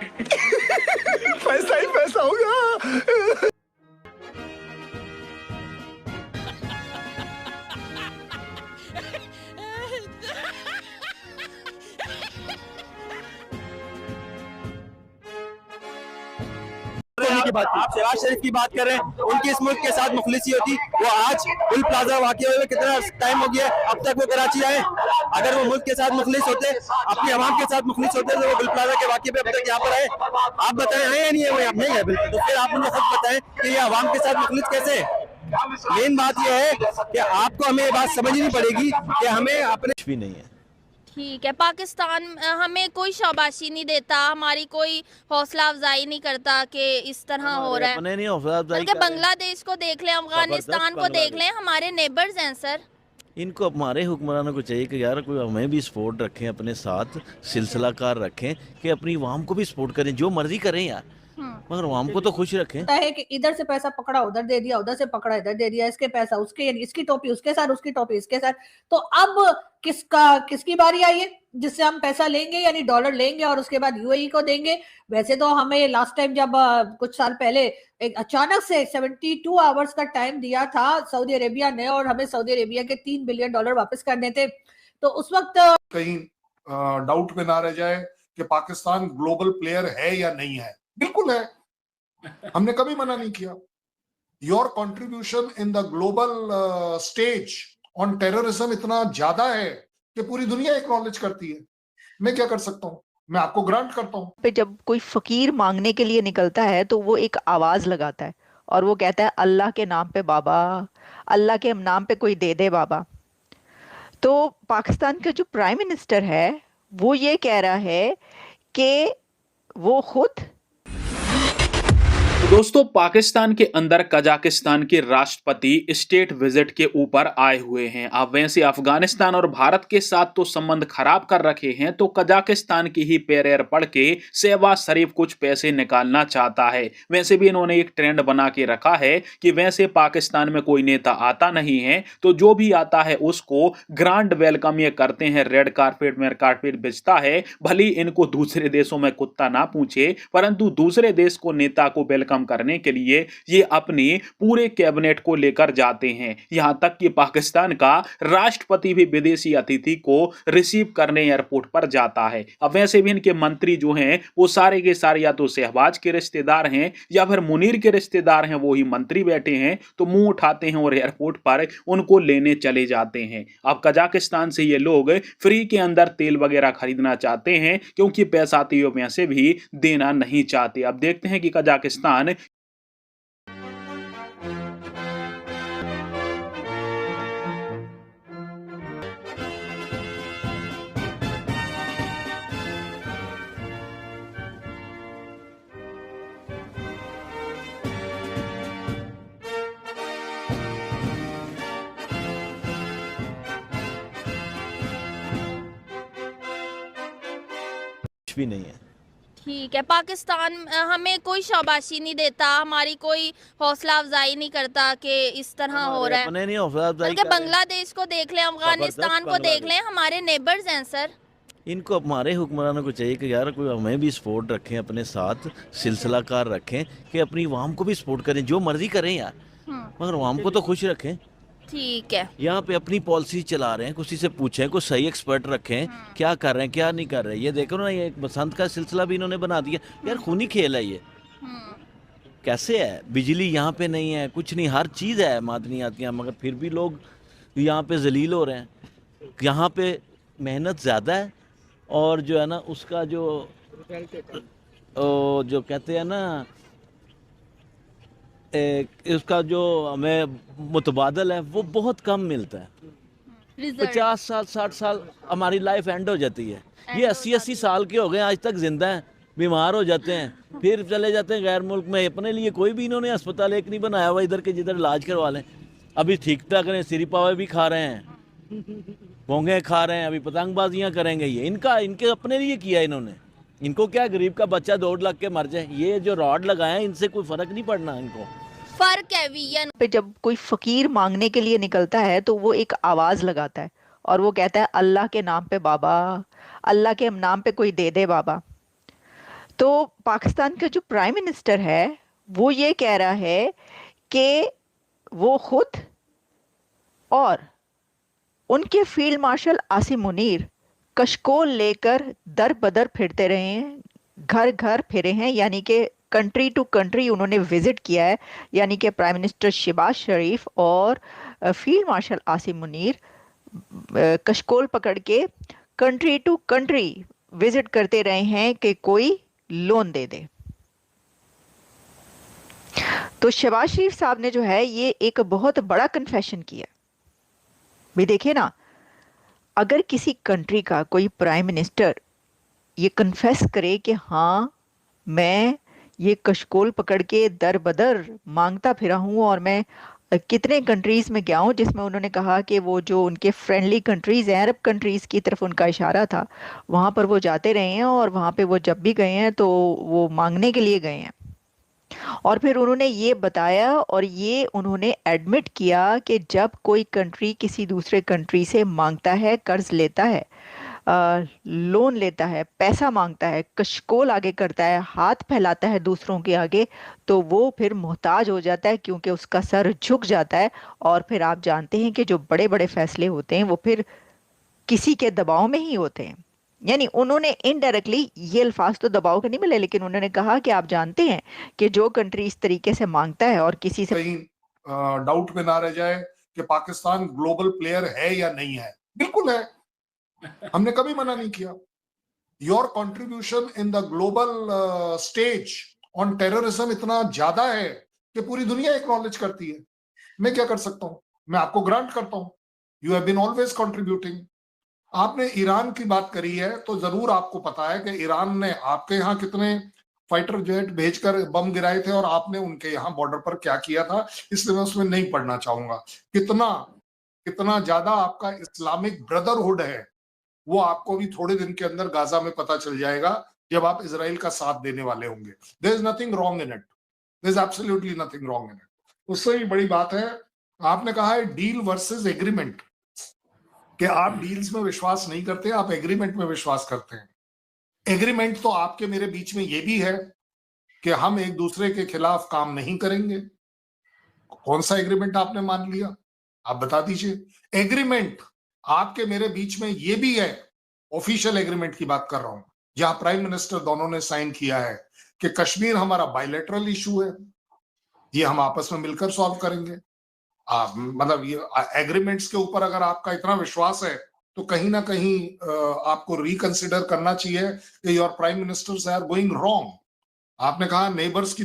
पैसा ही पैसा होगा। आप शहबाज शरीफ की बात कर रहे हैं, उनकी इस मुल्क के साथ मुखलिसी होती, वो आज गुल प्लाजा वाकया हुए कितना टाइम हो गया, अब तक वो कराची आए। अगर वो मुल्क के साथ मुखलिस होते, अपनी आवाम के साथ मुखलिस होते, तो वो गुल प्लाजा के वाकये पे अब तक यहाँ पर आए। आप बताएं, आए या नहीं है? वो यहाँ नहीं है बिल्कुल। तो फिर आप मुझे खुद बताएं कि ये आवाम के साथ मुखलिस कैसे है। मेन बात यह है कि आपको हमें ये बात समझनी पड़ेगी कि हमें अपने भी नहीं है। ठीक है, पाकिस्तान हमें कोई शाबाशी नहीं देता, हमारी कोई हौसला अफजाई नहीं करता कि इस तरह हो रहा है। अपने नहीं हौसला अफजाई बल्कि बांग्लादेश को देख लें, अफगानिस्तान को देख लें, हमारे नेबर्स हैं सर। इनको हमारे हुक्मरानों को चाहिए कि यार कोई हमें भी सपोर्ट रखें, अपने साथ सिलसिलाकार रखें, कि अपनी आवाम को भी सपोर्ट करें, जो मर्जी करें यार, मगर आवाम को तो खुश रखें। है कि इधर से पैसा पकड़ा उधर दे दिया, उधर से पकड़ा इधर दे दिया, इसके पैसा उसके, इसकी टोपी उसके साथ, उसकी टोपी इसके साथ। तो अब किसकी बारी आई है जिससे हम पैसा लेंगे, यानी डॉलर लेंगे और उसके बाद यूएई को देंगे। वैसे तो हमें लास्ट टाइम जब कुछ साल पहले एक अचानक से 72 आवर्स का टाइम दिया था सऊदी अरेबिया ने, और हमें सऊदी अरेबिया के $3 बिलियन वापस करने थे, तो उस वक्त कहीं डाउट में ना रह जाए कि पाकिस्तान ग्लोबल प्लेयर है या नहीं है। बिल्कुल है, हमने कभी मना नहीं किया। Your contribution in the global stage on terrorism इतना ज्यादा है कि पूरी दुनिया एक्नॉलेज करती है। मैं क्या कर सकता हूँ, मैं आपको ग्रांट करता हूँ। पे जब कोई फकीर मांगने के लिए निकलता है तो वो एक आवाज लगाता है और वो कहता है अल्लाह के नाम पे बाबा, अल्लाह के नाम पे कोई दे दे बाबा। तो पाकिस्तान का जो प्राइम मिनिस्टर है वो ये कह रहा है कि वो खुद दोस्तों, पाकिस्तान के अंदर कजाकिस्तान के राष्ट्रपति स्टेट विजिट के ऊपर आए हुए हैं। अब वैसे अफगानिस्तान और भारत के साथ तो संबंध खराब कर रखे हैं, तो कजाकिस्तान की ही पैरेर पढ़ के शहबाज शरीफ कुछ पैसे निकालना चाहता है। वैसे भी इन्होंने एक ट्रेंड बना के रखा है कि वैसे पाकिस्तान में कोई नेता आता नहीं है तो जो भी आता है उसको ग्रांड वेलकम ये करते हैं, रेड कारपेट में कारपेट बिछता है। भले इनको दूसरे देशों में कुत्ता ना पूछे, परंतु दूसरे देश को नेता को वेलकम करने के लिए ये अपने पूरे कैबिनेट को लेकर जाते हैं। यहां तक कि पाकिस्तान का राष्ट्रपति भी विदेशी अतिथि को रिसीव करने एयरपोर्ट पर जाता है। अब वैसे भी इनके मंत्री जो हैं वो सारे के सारे या तो शहबाज के रिश्तेदार हैं या फिर मुनीर के रिश्तेदार हैं, वो ही मंत्री बैठे हैं, तो मुंह उठाते हैं और एयरपोर्ट पर उनको लेने चले जाते हैं। अब कजाकिस्तान से ये लोग फ्री के अंदर तेल वगैरह खरीदना चाहते हैं क्योंकि पैसा तो वैसे भी देना नहीं चाहते। अब देखते हैं कि कजाकिस्तान भी नहीं है। ठीक है, पाकिस्तान हमें कोई शाबाशी नहीं देता, हमारी कोई हौसला अफजाई नहीं करता कि इस तरह हो रहा है। अपने नहीं हौसला अफजाई बल्कि बांग्लादेश को देख लें, अफगानिस्तान को देख लें, हमारे नेबर्स हैं सर। इनको हमारे हुक्मरानों को चाहिए कि यार कोई हमें भी सपोर्ट रखें, अपने साथ सिलसिलाकार रखें, कि अपनी आवाम को भी सपोर्ट करें, जो मर्जी करें यार, मगर आवाम को तो खुश रखें। ठीक है, यहाँ पे अपनी पॉलिसी चला रहे हैं, किसी से पूछें, कुछ सही एक्सपर्ट रखें, क्या कर रहे हैं क्या नहीं कर रहे। ये देखो ना, ये एक बसंत का सिलसिला भी इन्होंने बना दिया यार, खूनी खेल है ये। कैसे है, बिजली यहाँ पे नहीं है, कुछ नहीं, हर चीज़ है मादनी आतियाँ, मगर फिर भी लोग यहाँ पे जलील हो रहे हैं। यहाँ पे मेहनत ज़्यादा है और जो है ना उसका जो कहते हैं ना उसका जो हमें मुतबादल है वो बहुत कम मिलता है। 50 साल 60 साल हमारी लाइफ एंड हो जाती है। ये 80 साल के हो गए, आज तक जिंदा हैं, बीमार हो जाते हैं, फिर चले जाते हैं गैर मुल्क में। अपने लिए कोई भी इन्होंने अस्पताल एक नहीं बनाया हुआ इधर के जिधर इलाज करवा लें। अभी ठीक ठाक करें, सिरी पावे भी खा रहे हैं, पोंगे खा रहे हैं, अभी पतंगबाजियाँ करेंगे। ये इनके अपने लिए किया इन्होंने। इनको क्या, गरीब का बच्चा दौड़ लग के मर जाए, ये जो रॉड लगाए हैं इनसे कोई फर्क नहीं पड़ना इनको। फर्क है वियन पे जब कोई फकीर मांगने के लिए निकलता है तो वो एक आवाज लगाता है और वो कहता है अल्लाह के नाम पे बाबा, अल्लाह के नाम पे कोई दे दे बाबा। तो पाकिस्तान का जो प्राइम मिनिस्टर है वो ये कह रहा है कि वो खुद और उनके फील्ड मार्शल आसिम मुनीर कशकोल लेकर दर बदर फिरते रहे हैं, घर घर फिरे हैं, यानी कि कंट्री टू कंट्री उन्होंने विजिट किया है। यानी कि प्राइम मिनिस्टर शहबाज शरीफ और फील्ड मार्शल आसिम मुनीर कशकोल पकड़ के कंट्री टू कंट्री विजिट करते रहे हैं कि कोई लोन दे दे। तो शहबाज शरीफ साहब ने जो है ये एक बहुत बड़ा कन्फेशन किया। भी देखिए ना, अगर किसी कंट्री का कोई प्राइम मिनिस्टर ये कन्फेस करे कि हाँ मैं ये कशकोल पकड़ के दर बदर मांगता फिरा हूँ और मैं कितने कंट्रीज में गया हूँ, जिसमें उन्होंने कहा कि वो जो उनके फ्रेंडली कंट्रीज हैं, अरब कंट्रीज की तरफ उनका इशारा था, वहाँ पर वो जाते रहे हैं और वहाँ पे वो जब भी गए हैं तो वो मांगने के लिए गए हैं। और फिर उन्होंने ये बताया और ये उन्होंने एडमिट किया कि जब कोई कंट्री किसी दूसरे कंट्री से मांगता है, कर्ज लेता है, लोन लेता है, पैसा मांगता है, कशकोल आगे करता है, हाथ फैलाता है दूसरों के आगे, तो वो फिर मोहताज हो जाता है, क्योंकि उसका सर झुक जाता है। और फिर आप जानते हैं कि जो बड़े बड़े फैसले होते हैं वो फिर किसी के दबाव में ही होते हैं। यानी उन्होंने इनडायरेक्टली, ये अल्फाज तो दबाव के नहीं मिले, लेकिन उन्होंने कहा कि आप जानते हैं कि जो कंट्री इस तरीके से मांगता है और किसी से कहीं डाउट में ना रह जाए कि पाकिस्तान ग्लोबल प्लेयर है या नहीं है। बिल्कुल है, हमने कभी मना नहीं किया। Your contribution in the global stage on terrorism इतना ज्यादा है कि पूरी दुनिया एक्नॉलेज करती है। मैं क्या कर सकता हूं, मैं आपको ग्रांट करता हूं, you have been always contributing. आपने ईरान की बात करी है तो जरूर आपको पता है कि ईरान ने आपके यहाँ कितने फाइटर जेट भेजकर बम गिराए थे और आपने उनके यहाँ बॉर्डर पर क्या किया था, इसलिए मैं उसमें नहीं पढ़ना चाहूंगा। कितना कितना ज्यादा आपका इस्लामिक ब्रदरहुड है वो आपको भी थोड़े दिन के अंदर गाजा में पता चल जाएगा, जब आप इजराइल का साथ देने वाले होंगे। There is nothing wrong in it, there is absolutely nothing wrong in it. उससे भी बड़ी बात है, आपने कहा है डील वर्सेस एग्रीमेंट, कि आप डील्स में विश्वास नहीं करते, आप एग्रीमेंट में विश्वास करते हैं। एग्रीमेंट तो आपके मेरे बीच में ये भी है कि हम एक दूसरे के खिलाफ काम नहीं करेंगे। कौन सा एग्रीमेंट आपने मान लिया, आप बता दीजिए। एग्रीमेंट आपके मेरे बीच में ये भी है, ऑफिशियल एग्रीमेंट की बात कर रहा हूं, जहां प्राइम मिनिस्टर दोनों ने साइन किया है कि कश्मीर हमारा बायलैटरल इशू है, ये हम आपस में मिलकर सॉल्व करेंगे। मतलब ये एग्रीमेंट्स के ऊपर अगर आपका इतना विश्वास है तो कहीं ना कहीं आपको रिकंसिडर करना चाहिए कि your prime ministers are going wrong. आपने कहा नेबर्स की